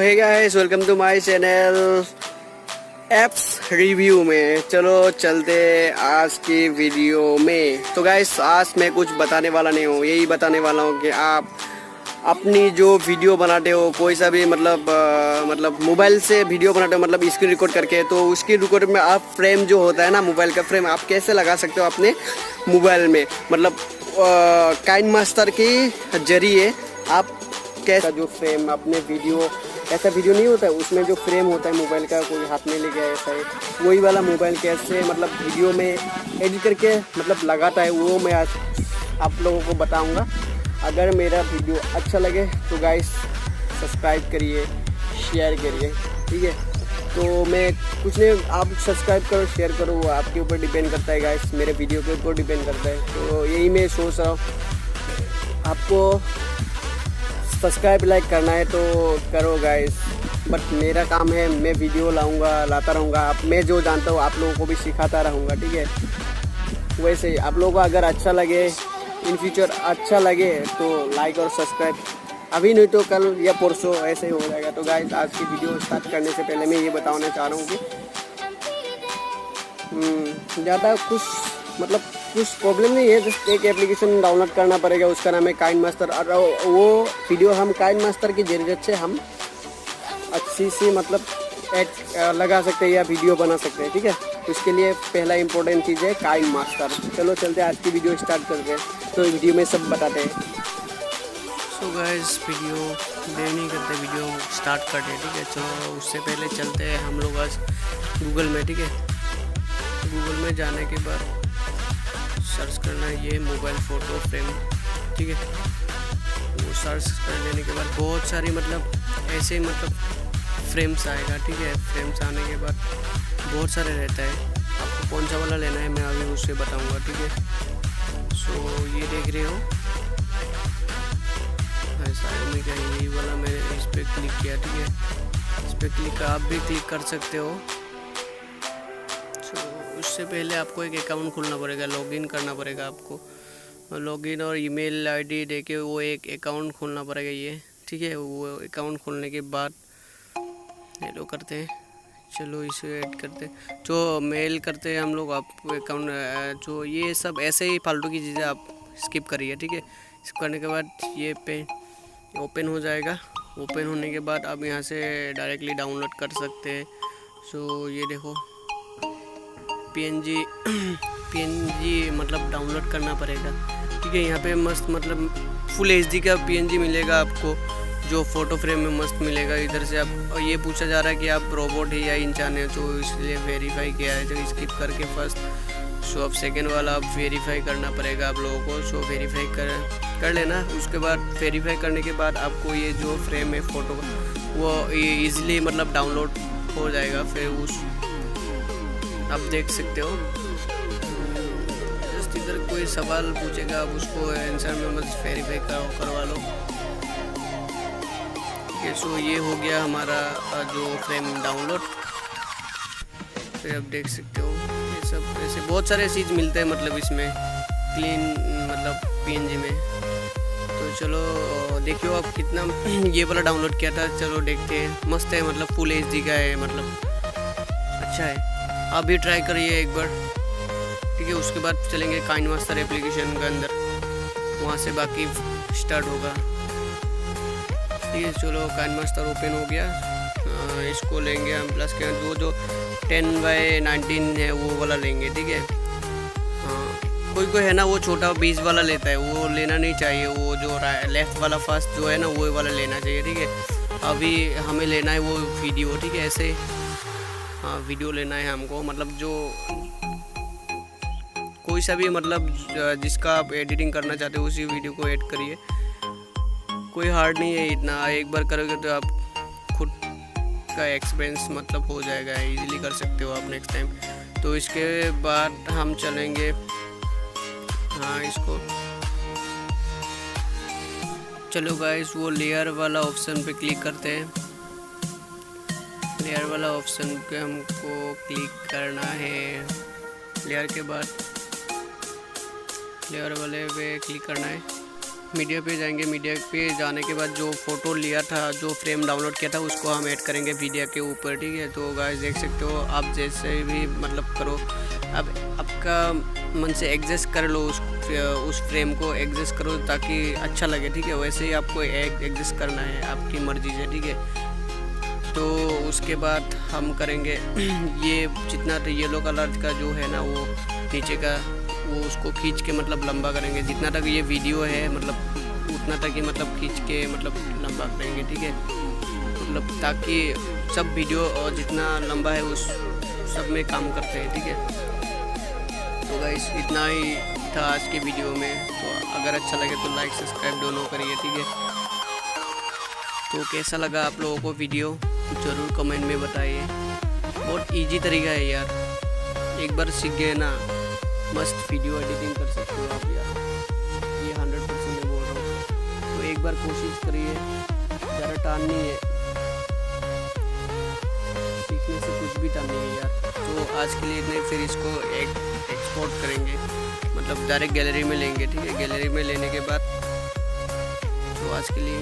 Hey guys, welcome to my channel apps review में। चलो चलते आज की वीडियो में। तो गाइस, आज मैं कुछ बताने वाला नहीं हूँ, यही बताने वाला हूँ कि आप अपनी जो वीडियो बनाते हो, कोई सा भी मतलब मोबाइल से वीडियो बनाते हो, मतलब स्क्रीन रिकॉर्ड करके, तो उसकी रिकॉर्ड में आप फ्रेम जो होता है ना, मोबाइल का फ्रेम आप कैसे लगा सकते हो अपने मोबाइल में। मतलब काइन मास्टर के जरिए आप कैसा जो फ्रेम अपने वीडियो, ऐसा वीडियो नहीं होता है उसमें जो फ्रेम होता है मोबाइल का, कोई हाथ में ले गया ऐसा है, वही वाला मोबाइल कैसे मतलब वीडियो में एडिट करके मतलब लगाता है, वो मैं आज आप लोगों को बताऊंगा। अगर मेरा वीडियो अच्छा लगे तो गाइस सब्सक्राइब करिए, शेयर करिए, ठीक है। तो मैं कुछ नहीं, आप सब्सक्राइब करो, शेयर करो, वो आपके ऊपर डिपेंड करता है गाइस, मेरे वीडियो के ऊपर डिपेंड करता है। तो यही मैं सोच रहा हूँ, आपको सब्सक्राइब लाइक करना है तो करो गाइस, बट मेरा काम है, मैं वीडियो लाता रहूँगा। आप मैं जो जानता हूँ आप लोगों को भी सिखाता रहूँगा, ठीक है। वैसे ही आप लोगों को अगर अच्छा लगे, इन फ्यूचर अच्छा लगे तो लाइक और सब्सक्राइब, अभी नहीं तो कल या परसों ऐसे ही हो जाएगा। तो गाइस, आज की वीडियो स्टार्ट करने से पहले मैं ये बताना चाह रहा हूँ कि ज़्यादा कुछ प्रॉब्लम नहीं है। जस्ट एक एप्लीकेशन डाउनलोड करना पड़ेगा, उसका नाम है काइन मास्टर, और वो वीडियो हम काइन मास्टर की ज़रिए से हम अच्छी सी मतलब एड लगा सकते हैं या वीडियो बना सकते हैं, ठीक है। तो इसके लिए पहला इंपॉर्टेंट चीज़ है काइन मास्टर। चलो चलते हैं, आज की वीडियो स्टार्ट करते हैं। तो वीडियो में सब बताते हैं। सो गाइस, वीडियो देर नहीं करते, वीडियो स्टार्ट करते हैं, ठीक है। चलो उससे पहले चलते हैं हम लोग आज गूगल में, ठीक है। गूगल में जाने के बाद सर्च करना है ये मोबाइल फ़ोटो फ्रेम, ठीक है। वो सर्च कर लेने के बाद बहुत सारी मतलब ऐसे मतलब फ्रेम्स आएगा, ठीक है। फ्रेम्स आने के बाद बहुत सारे रहता है, आपको कौन सा वाला लेना है मैं अभी उससे बताऊंगा, ठीक है। सो ये देख रहे हो Xiaomi का यही वाला, मैंने इस पर क्लिक किया, ठीक है। इस पर क्लिक आप भी क्लिक कर सकते हो। उससे पहले आपको एक अकाउंट खोलना पड़ेगा, लॉगिन करना पड़ेगा आपको। लॉगिन और ईमेल आईडी देके वो एक अकाउंट खोलना पड़ेगा ये, ठीक है। वो अकाउंट खोलने के बाद हेलो करते हैं, चलो इसे ऐड करते हैं, जो मेल करते हैं हम लोग आप अकाउंट, जो ये सब ऐसे ही फालतू की चीज़ें आप स्किप करिए, ठीक है। स्किप करने के बाद ये पे ओपन हो जाएगा। ओपन होने के बाद आप यहाँ से डायरेक्टली डाउनलोड कर सकते हैं। सो ये देखो पीएनजी मतलब डाउनलोड करना पड़ेगा, ठीक है। यहाँ पे मस्त मतलब फुल एचडी का पीएनजी मिलेगा आपको, जो फ़ोटो फ्रेम में मस्त मिलेगा। इधर से आप, और ये पूछा जा रहा है कि आप रोबोट है या इंसान है, तो इसलिए वेरीफाई किया है, तो स्किप करके फर्स्ट। सो अब सेकेंड वाला आप वेरीफाई करना पड़ेगा आप लोगों को। सो वेरीफाई कर लेना। उसके बाद वेरीफाई करने के बाद आपको ये जो फ्रेम है फ़ोटो का, वो ईज़िली मतलब डाउनलोड हो जाएगा। फिर उस आप देख सकते हो, जस्ट इधर कोई सवाल पूछेगा, आप उसको आंसर में बस वेरीफाई करवा लो। सो ये हो गया हमारा जो फ्रेम डाउनलोड। फिर आप देख सकते हो ये सब ऐसे बहुत सारे चीज़ मिलते हैं मतलब इसमें क्लीन मतलब पीएनजी में। तो चलो देखियो आप कितना ये वाला डाउनलोड किया था, चलो देखते हैं। मस्त है, मतलब फुल एचडी का है, मतलब अच्छा है। आप भी ट्राई करिए एक बार, ठीक है। उसके बाद चलेंगे काइन मास्टर एप्लीकेशन के अंदर, वहाँ से बाकी स्टार्ट होगा, ठीक है। चलो काइन मास्टर ओपन हो गया। इसको लेंगे हम प्लस के जो 10x19 है वो वाला लेंगे, ठीक है। हाँ, कोई है ना वो छोटा 20 वाला लेता है, वो लेना नहीं चाहिए। वो जो लेफ्ट वाला फर्स्ट जो है ना वो वाला लेना चाहिए, ठीक है। अभी हमें लेना है वो वीडियो, ठीक है। ऐसे हाँ, वीडियो लेना है हमको, मतलब जो कोई सा भी मतलब जिसका आप एडिटिंग करना चाहते हो उसी वीडियो को ऐड करिए। कोई हार्ड नहीं है इतना, एक बार करोगे तो आप खुद का एक्सपीरियंस मतलब हो जाएगा, इजीली कर सकते हो आप नेक्स्ट टाइम। तो इसके बाद हम चलेंगे, हाँ इसको चलो गाइस, वो लेयर वाला ऑप्शन पे क्लिक करते हैं। लेयर वाला ऑप्शन पे हमको क्लिक करना है। लेयर के बाद लेयर वाले पे क्लिक करना है। मीडिया पे जाएंगे। मीडिया पे जाने के बाद जो फ़ोटो लिया था, जो फ्रेम डाउनलोड किया था, उसको हम ऐड करेंगे वीडियो के ऊपर, ठीक है। तो गाइस देख सकते हो, आप जैसे भी मतलब करो, अब आपका मन से एडजस्ट कर लो, उस फ्रेम को एडजस्ट करो ताकि अच्छा लगे, ठीक है। वैसे ही आपको एडजस्ट करना है, आपकी मर्ज़ी से, ठीक है। तो उसके बाद हम करेंगे ये जितना येलो कलर का जो है ना, वो नीचे का, वो उसको खींच के मतलब लंबा करेंगे। जितना तक ये वीडियो है मतलब उतना तक ही मतलब खींच के मतलब लंबा करेंगे, ठीक है। मतलब ताकि सब वीडियो और जितना लंबा है उस सब में काम करते हैं, ठीक है। तो गाइस इतना ही था आज के वीडियो में। तो अगर अच्छा लगे तो लाइक सब्सक्राइब दोनों करिए, ठीक है। तो कैसा लगा आप लोगों को वीडियो ज़रूर कमेंट में बताइए। बहुत इजी तरीका है यार, एक बार सीख गए ना, मस्त वीडियो एडिटिंग कर सकते हो आप यार। ये 100% मैं बोल रहा हूँ। तो एक बार कोशिश करिए, ज़्यादा टाइम नहीं है, सीखने से कुछ भी टाइम नहीं है यार। तो आज के लिए इतने, फिर इसको एक्सपोर्ट करेंगे, मतलब डायरेक्ट गैलरी में लेंगे, ठीक है। गैलरी में लेने के बाद तो आज के लिए